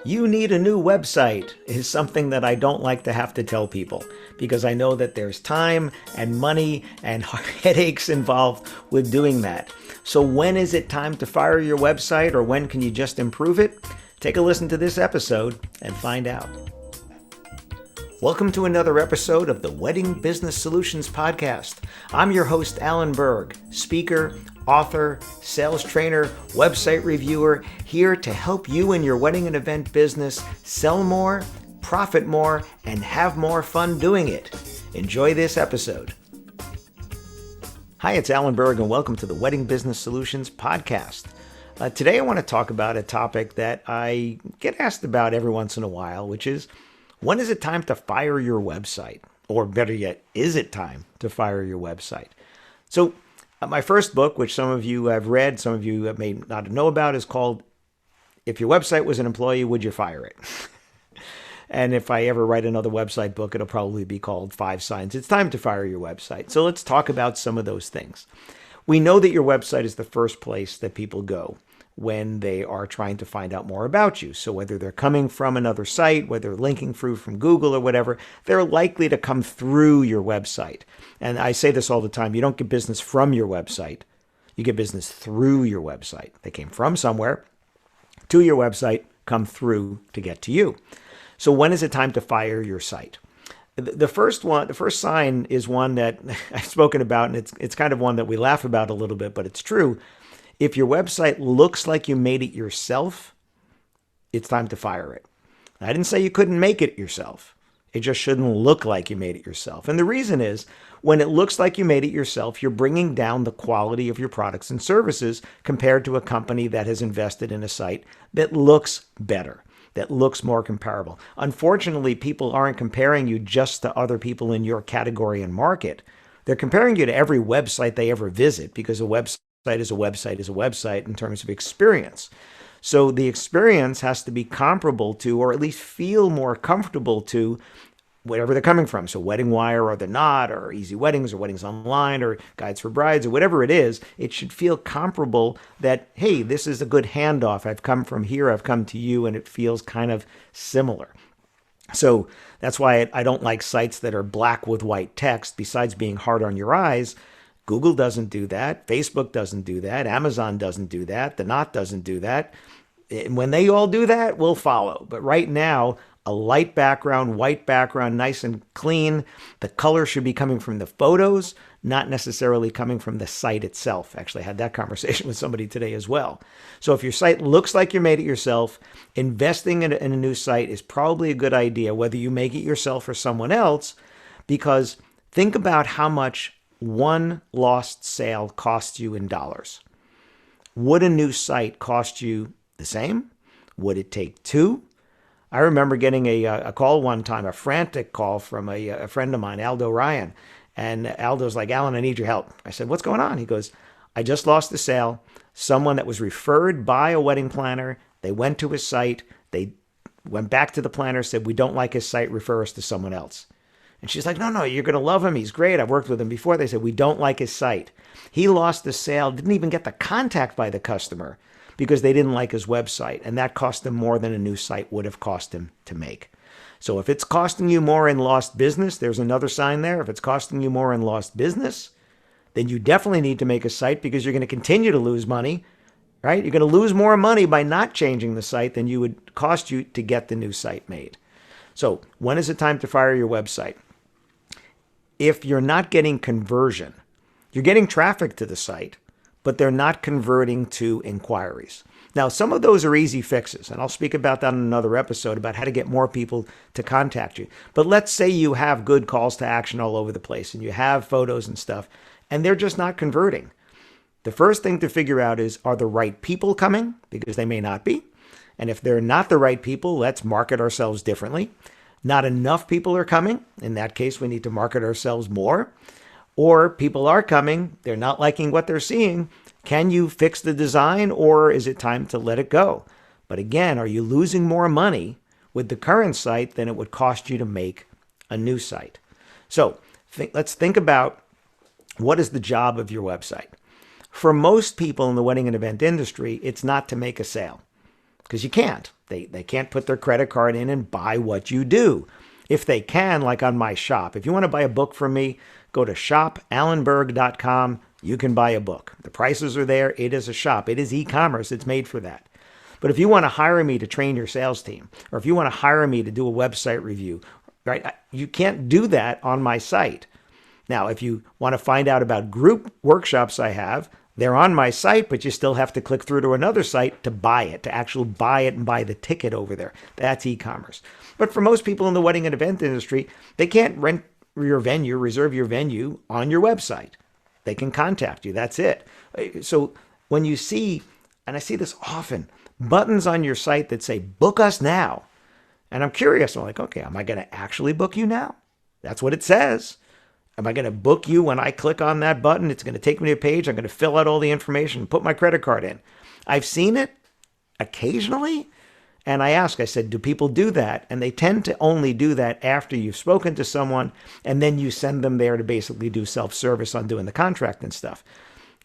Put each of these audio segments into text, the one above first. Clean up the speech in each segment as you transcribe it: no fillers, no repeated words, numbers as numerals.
You need a new website is something that I don't like to have to tell people because I know that there's time and money and headaches involved with doing that. So when is it time to fire your website, or when can you just improve it? Take a listen to this episode and find out. Welcome to another episode of the Wedding Business Solutions Podcast. I'm your host, Alan Berg, speaker, author, sales trainer, website reviewer, here to help you in your wedding and event business sell more, profit more, and have more fun doing it. Enjoy this episode. Hi, it's Alan Berg, and welcome to the Wedding Business Solutions Podcast. Today I want to talk about a topic that I get asked about every once in a while, which is, when is it time to fire your website? Or better yet, is it time to fire your website? So my first book, which some of you have read, some of you may not know about, is called If Your Website Was an Employee, Would You Fire It? And if I ever write another website book, it'll probably be called 5 Signs It's Time to Fire Your Website. So let's talk about some of those things. We know that your website is the first place that people go when they are trying to find out more about you. So whether they're coming from another site, whether they're linking through from Google or whatever, they're likely to come through your website. And I say this all the time, you don't get business from your website, you get business through your website. They came from somewhere to your website, come through to get to you. So when is it time to fire your site? The first sign is one that I've spoken about, and it's kind of one that we laugh about a little bit, but it's true. If your website looks like you made it yourself, it's time to fire it. I didn't say you couldn't make it yourself. It just shouldn't look like you made it yourself. And the reason is, when it looks like you made it yourself, you're bringing down the quality of your products and services compared to a company that has invested in a site that looks better, that looks more comparable. Unfortunately, people aren't comparing you just to other people in your category and market. They're comparing you to every website they ever visit, because a website is a website is a website in terms of experience. So the experience has to be comparable to, or at least feel more comfortable to, whatever they're coming from. So Wedding Wire or The Knot or Easy Weddings or Weddings Online or Guides for Brides or whatever it is, it should feel comparable that, hey, this is a good handoff. I've come from here, I've come to you, and it feels kind of similar. So that's why I don't like sites that are black with white text. Besides being hard on your eyes, Google doesn't do that. Facebook doesn't do that. Amazon doesn't do that. The Knot doesn't do that. And when they all do that, we'll follow. But right now, a light background, white background, nice and clean. The color should be coming from the photos, not necessarily coming from the site itself. Actually, I had that conversation with somebody today as well. So if your site looks like you made it yourself, investing in a new site is probably a good idea, whether you make it yourself or someone else, because think about how much one lost sale costs you in dollars. Would a new site cost you the same? Would it take 2? I remember getting a call one time, a frantic call from a friend of mine, Aldo Ryan. And Aldo's like, Alan, I need your help. I said, what's going on? He goes, I just lost the sale. Someone that was referred by a wedding planner, they went to his site. They went back to the planner, said, we don't like his site, refer us to someone else. And she's like, no, you're going to love him. He's great. I've worked with him before. They said, we don't like his site. He lost the sale, didn't even get the contact by the customer because they didn't like his website. And that cost him more than a new site would have cost him to make. So if it's costing you more in lost business, there's another sign there. If it's costing you more in lost business, then you definitely need to make a site, because you're going to continue to lose money, right? You're going to lose more money by not changing the site than you would cost you to get the new site made. So when is it time to fire your website? If you're not getting conversion, you're getting traffic to the site, but they're not converting to inquiries. Now, some of those are easy fixes, and I'll speak about that in another episode about how to get more people to contact you. But let's say you have good calls to action all over the place, and you have photos and stuff, and they're just not converting. The first thing to figure out is, are the right people coming? Because they may not be. And if they're not the right people, let's market ourselves differently. Not enough people are coming. In that case, we need to market ourselves more. Or people are coming, they're not liking what they're seeing. Can you fix the design, or is it time to let it go? But again, are you losing more money with the current site than it would cost you to make a new site? So let's think about, what is the job of your website? For most people in the wedding and event industry, it's not to make a sale. because you can't. They can't put their credit card in and buy what you do. If they can, like on my shop, if you want to buy a book from me, go to shopalanberg.com. You can buy a book. The prices are there. It is a shop. It is e-commerce. It's made for that. But if you want to hire me to train your sales team, or if you want to hire me to do a website review, right, you can't do that on my site. Now, if you want to find out about group workshops I have, they're on my site, but you still have to click through to another site to buy it, to actually buy it and buy the ticket over there. That's e-commerce. But for most people in the wedding and event industry, they can't rent your venue, reserve your venue on your website. They can contact you. That's it. So when you see, and I see this often, buttons on your site that say, book us now. And I'm curious. I'm like, okay, am I going to actually book you now? That's what it says. Am I going to book you when I click on that button? It's going to take me to a page. I'm going to fill out all the information and put my credit card in. I've seen it occasionally. And I said, do people do that? And they tend to only do that after you've spoken to someone and then you send them there to basically do self-service on doing the contract and stuff.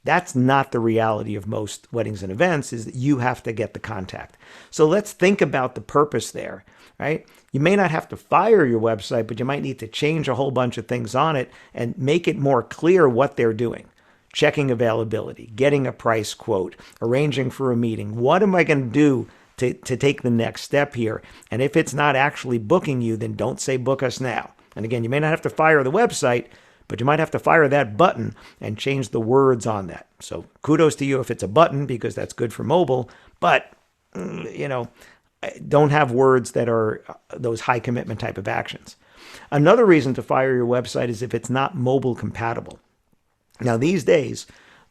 That's not the reality of most weddings and events, is that you have to get the contact. So let's think about the purpose there, right? You may not have to fire your website, but you might need to change a whole bunch of things on it and make it more clear what they're doing. Checking availability, getting a price quote, arranging for a meeting. What am I going to do to take the next step here? And if it's not actually booking you, then don't say book us now. And again, you may not have to fire the website, but you might have to fire that button and change the words on that. So kudos to you if it's a button, because that's good for mobile. But, don't have words that are those high commitment type of actions. Another reason to fire your website is if it's not mobile compatible. Now, these days,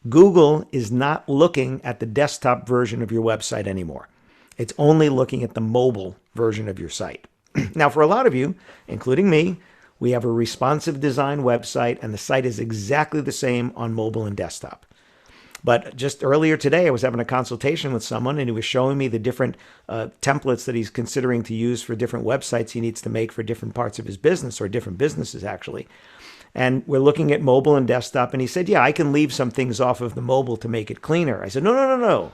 Google is not looking at the desktop version of your website anymore. It's only looking at the mobile version of your site. Now, for a lot of you, including me, we have a responsive design website, and the site is exactly the same on mobile and desktop. But just earlier today, I was having a consultation with someone, and he was showing me the different templates that he's considering to use for different websites he needs to make for different parts of his business, or different businesses, actually. And we're looking at mobile and desktop, and he said, yeah, I can leave some things off of the mobile to make it cleaner. I said, no.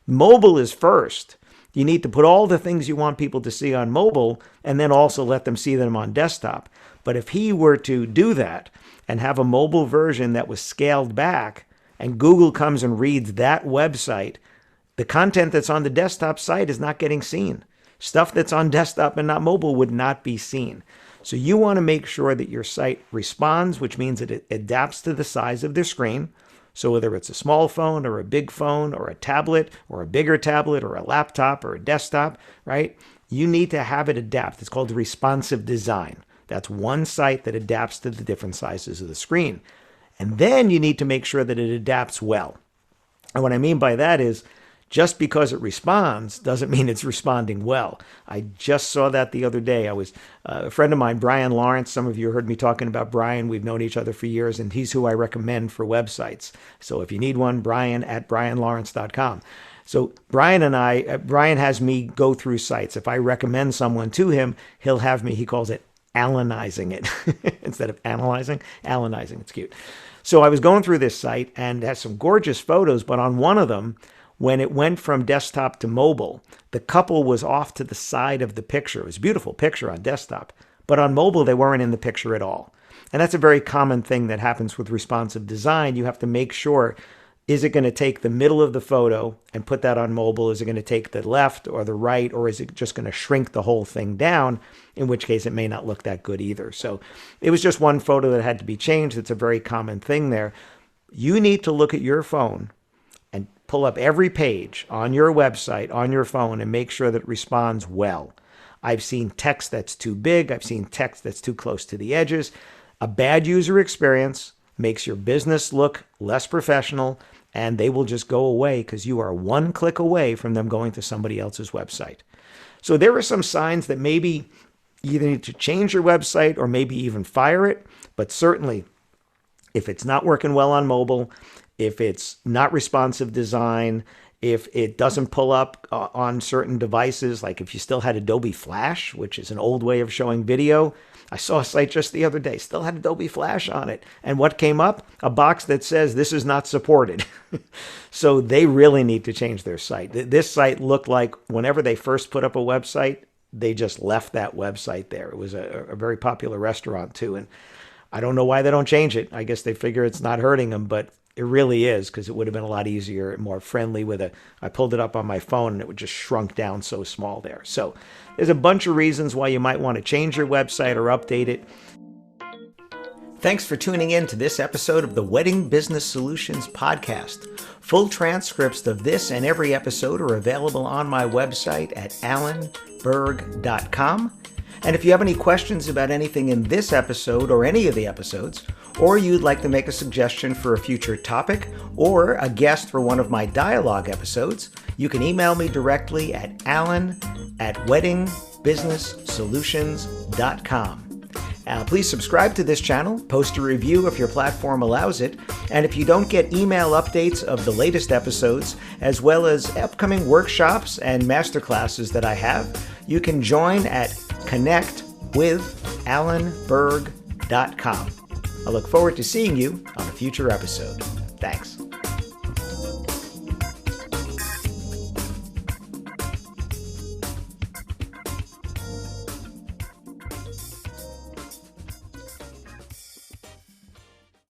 Mobile is first. You need to put all the things you want people to see on mobile and then also let them see them on desktop. But if he were to do that and have a mobile version that was scaled back, and Google comes and reads that website, the content that's on the desktop site is not getting seen. Stuff that's on desktop and not mobile would not be seen. So you want to make sure that your site responds, which means that it adapts to the size of their screen. So whether it's a small phone or a big phone or a tablet or a bigger tablet or a laptop or a desktop, right? You need to have it adapt. It's called responsive design. That's one site that adapts to the different sizes of the screen. And then you need to make sure that it adapts well. And what I mean by that is, just because it responds doesn't mean it's responding well. I just saw that the other day. I was a friend of mine, Brian Lawrence. Some of you heard me talking about Brian. We've known each other for years, and he's who I recommend for websites. So if you need one, Brian at brianlawrence.com. So Brian has me go through sites. If I recommend someone to him, he'll have me, he calls it Alanizing it. Instead of analyzing, Alanizing. It's cute. So I was going through this site, and it has some gorgeous photos, but on one of them, when it went from desktop to mobile, the couple was off to the side of the picture. It was a beautiful picture on desktop, but on mobile, they weren't in the picture at all. And that's a very common thing that happens with responsive design. You have to make sure, is it going to take the middle of the photo and put that on mobile? Is it going to take the left or the right, or is it just going to shrink the whole thing down, in which case it may not look that good either. So it was just one photo that had to be changed. It's a very common thing there. You need to look at your phone and pull up every page on your website, on your phone, and make sure that it responds well. I've seen text that's too big. I've seen text that's too close to the edges. A bad user experience makes your business look less professional, and they will just go away because you are one click away from them going to somebody else's website. So there are some signs that maybe you either need to change your website or maybe even fire it. But certainly, if it's not working well on mobile, if it's not responsive design, If it doesn't pull up on certain devices, like if you still had Adobe Flash, which is an old way of showing video. I saw a site just the other day, still had Adobe Flash on it. And what came up? A box that says this is not supported. So they really need to change their site. This site looked like whenever they first put up a website, they just left that website there. It was a very popular restaurant too. And I don't know why they don't change it. I guess they figure it's not hurting them, but it really is, because it would have been a lot easier and more friendly I pulled it up on my phone and it would just shrunk down so small there. So there's a bunch of reasons why you might want to change your website or update it. Thanks for tuning in to this episode of the Wedding Business Solutions podcast. Full transcripts of this and every episode are available on my website at alanberg.com. And if you have any questions about anything in this episode or any of the episodes, or you'd like to make a suggestion for a future topic or a guest for one of my dialogue episodes, you can email me directly at alan@weddingbusinesssolutions.com. Please subscribe to this channel, post a review if your platform allows it, and if you don't get email updates of the latest episodes, as well as upcoming workshops and masterclasses that I have, you can join at connectwithalanberg.com. I look forward to seeing you on a future episode. Thanks.